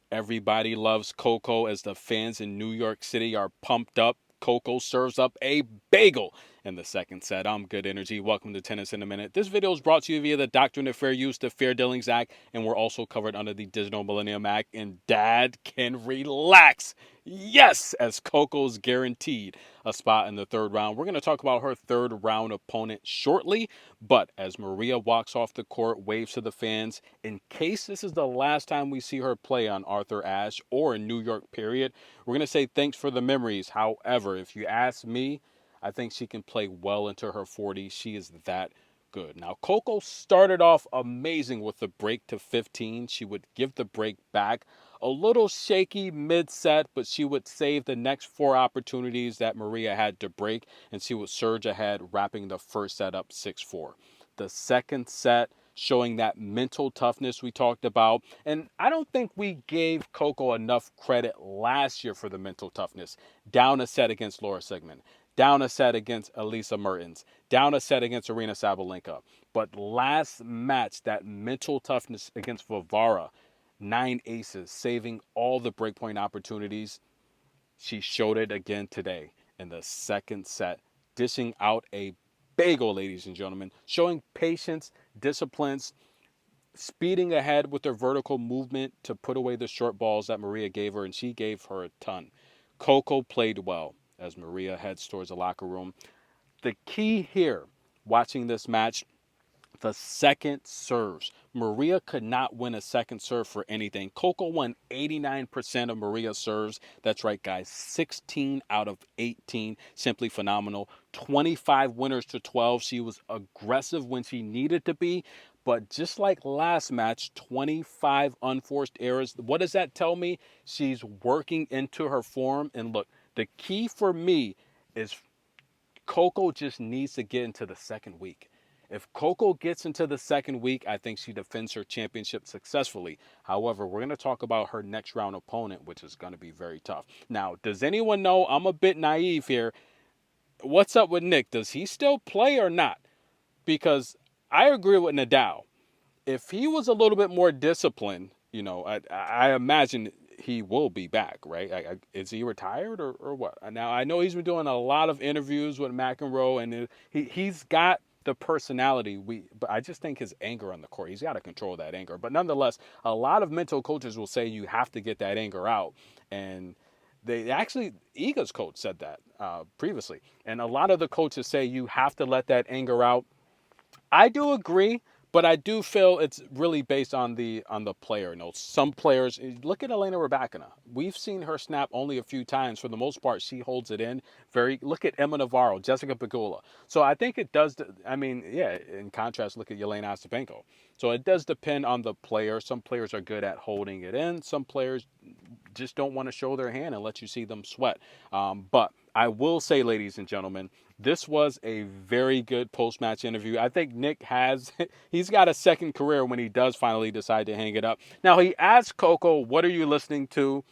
Everybody loves Coco as the fans in New York City are pumped up. Coco serves up a bagel in the second set. I'm Good Energy. Welcome to Tennis in a Minute. This video is brought to you via the Doctrine of Fair Use, the Fair Dealings Act, and we're also covered under the Digital Millennium Act. And Dad can relax. Yes, as Coco's guaranteed a spot in the third round. We're going to talk about her third round opponent shortly. But as Maria walks off the court, waves to the fans, in case this is the last time we see her play on Arthur Ashe or in New York, period, we're going to say thanks for the memories. However, if you ask me, I think she can play well into her 40s. She is that good. Now, Coco started off amazing with the break to 15. She would give the break back. A little shaky mid-set, but she would save the next four opportunities that Maria had to break, and she would surge ahead, wrapping the first set up 6-4. The second set, showing that mental toughness we talked about. And I don't think we gave Coco enough credit last year for the mental toughness. Down a set against Laura Sigmund, down a set against Elisa Mertens, down a set against Arina Sabalenka. But last match, that mental toughness against Vivara, 9 aces, saving all the breakpoint opportunities. She showed it again today in the second set, dishing out a bagel, ladies and gentlemen, showing patience, disciplines, speeding ahead with her vertical movement to put away the short balls that Maria gave her, and she gave her a ton. Coco played well as Maria heads towards the locker room. The key here, watching this match, the second serves. Maria could not win a second serve for anything. Coco won 89% of Maria's serves. That's right, guys. 16 out of 18. Simply phenomenal. 25 winners to 12. She was aggressive when she needed to be. But just like last match, 25 unforced errors. What does that tell me? She's working into her form. And look, the key for me is Coco just needs to get into the second week. If Coco gets into the second week, I think she defends her championship successfully. However, we're going to talk about her next round opponent, which is going to be very tough. Now, does anyone know? I'm a bit naive here. What's up with Nick? Does he still play or not? Because I agree with Nadal. If he was a little bit more disciplined, I imagine he will be back, right? Is he retired or what? Now, I know he's been doing a lot of interviews with McEnroe, and he's got the personality. But I just think his anger on the court, he's got to control that anger. But nonetheless, a lot of mental coaches will say you have to get that anger out. And they actually, Iga's coach said that previously. And a lot of the coaches say you have to let that anger out. I do agree, but I do feel it's really based on the player. Some players, look at Elena Rybakina. We've seen her snap only a few times. For the most part, she holds it in. Look at Emma Navarro, Jessica Pegula. So I think it does. In contrast, look at Yelena Ostapenko. So it does depend on the player. Some players are good at holding it in. Some players just don't want to show their hand and let you see them sweat. But I will say, ladies and gentlemen, this was a very good post-match interview. I think Nick he's got a second career when he does finally decide to hang it up. Now, he asked Coco, what are you listening to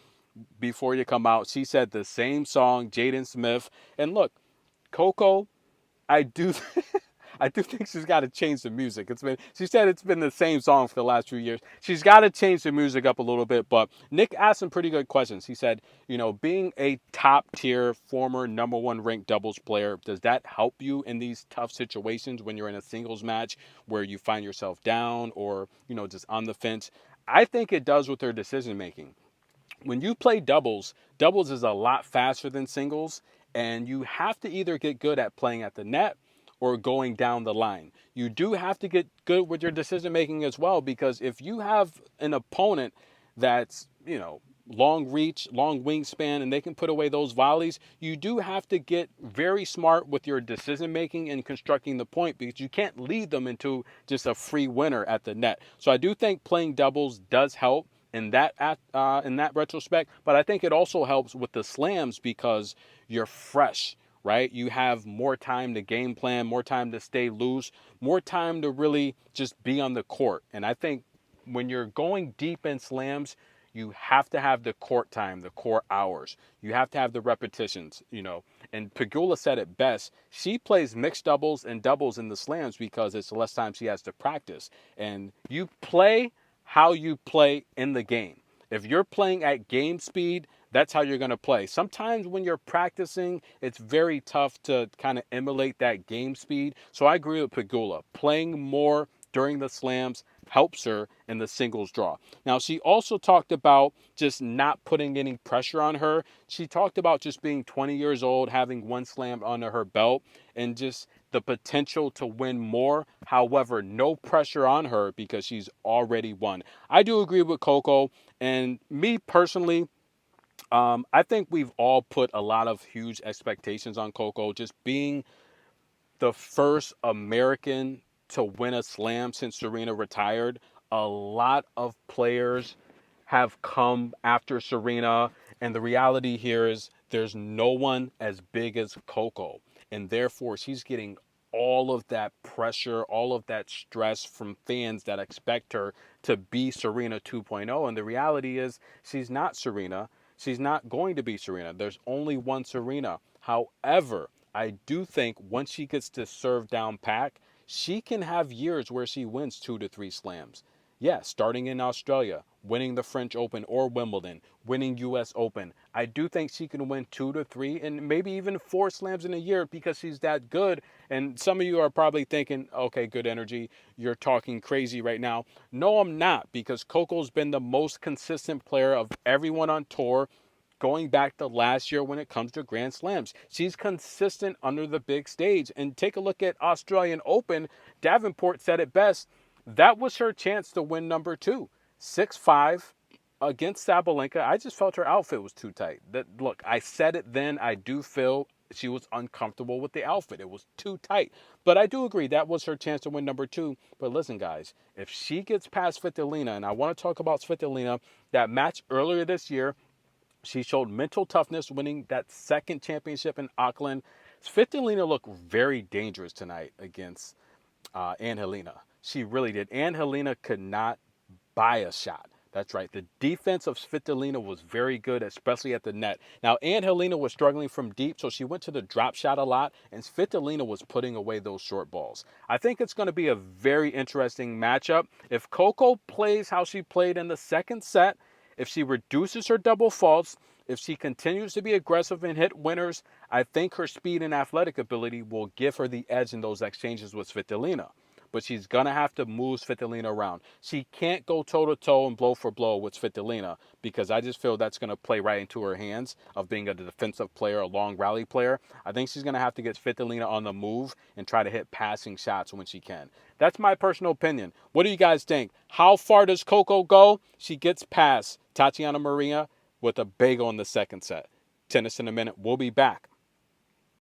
before you come out? She said the same song, Jaden Smith. And look, Coco, I do I do think she's got to change the music. She said it's been the same song for the last few years. She's got to change the music up a little bit. But Nick asked some pretty good questions. He said, being a top tier former number one ranked doubles player, does that help you in these tough situations when you're in a singles match where you find yourself down or, just on the fence? I think it does with her decision making. When you play doubles is a lot faster than singles, and you have to either get good at playing at the net or going down the line. You do have to get good with your decision making as well, because if you have an opponent that's, long reach, long wingspan, and they can put away those volleys, you do have to get very smart with your decision making and constructing the point, because you can't lead them into just a free winner at the net. So I do think playing doubles does help in that retrospect, but I think it also helps with the slams because you're fresh, right? You have more time to game plan, more time to stay loose, more time to really just be on the court. And I think when you're going deep in slams, you have to have the court time, the court hours. You have to have the repetitions, And Pegula said it best. She plays mixed doubles and doubles in the slams because it's less time she has to practice. And you play how you play in the game. If you're playing at game speed, that's how you're going to play. Sometimes when you're practicing, it's very tough to kind of emulate that game speed. So I agree with Pegula. Playing more during the slams helps her in the singles draw. Now, she also talked about just not putting any pressure on her. She talked about just being 20 years old, having one slam under her belt, and just the potential to win more. However, no pressure on her because she's already won. I do agree with Coco, and me personally, I think we've all put a lot of huge expectations on Coco, just being the first American to win a slam since Serena retired. A lot of players have come after Serena, and the reality here is there's no one as big as Coco, and therefore she's getting all of that pressure, all of that stress from fans that expect her to be Serena 2.0. And the reality is she's not Serena. She's not going to be Serena. There's only one Serena. However, I do think once she gets to serve down pack, she can have years where she wins 2 to 3 slams. Yeah, starting in Australia, winning the French Open or Wimbledon, winning US Open. I do think she can win 2 to 3 and maybe even 4 slams in a year because she's that good. And some of you are probably thinking, okay, good energy, you're talking crazy right now. No, I'm not, because Coco's been the most consistent player of everyone on tour going back to last year when it comes to Grand Slams. She's consistent under the big stage. And take a look at Australian Open. Davenport said it best. That was her chance to win number 2. 6-5 against Sabalenka. I just felt her outfit was too tight. Look, I said it then. I do feel she was uncomfortable with the outfit. It was too tight. But I do agree that was her chance to win number 2. But listen, guys, if she gets past Svitlina, and I want to talk about Svitlina, that match earlier this year, she showed mental toughness winning that second championship in Auckland. Svitlina looked very dangerous tonight against Elina. She really did. Elina could not buy a shot. That's right. The defense of Svitlina was very good, especially at the net. Now, Helena was struggling from deep, so she went to the drop shot a lot, and Svitlina was putting away those short balls. I think it's going to be a very interesting matchup. If Coco plays how she played in the second set, if she reduces her double faults, if she continues to be aggressive and hit winners, I think her speed and athletic ability will give her the edge in those exchanges with Svitlina. But she's going to have to move Svitlina around. She can't go toe-to-toe and blow for blow with Svitlina because I just feel that's going to play right into her hands of being a defensive player, a long rally player. I think she's going to have to get Svitlina on the move and try to hit passing shots when she can. That's my personal opinion. What do you guys think? How far does Coco go? She gets past Tatiana Maria with a bagel in the second set. Tennis in a minute. We'll be back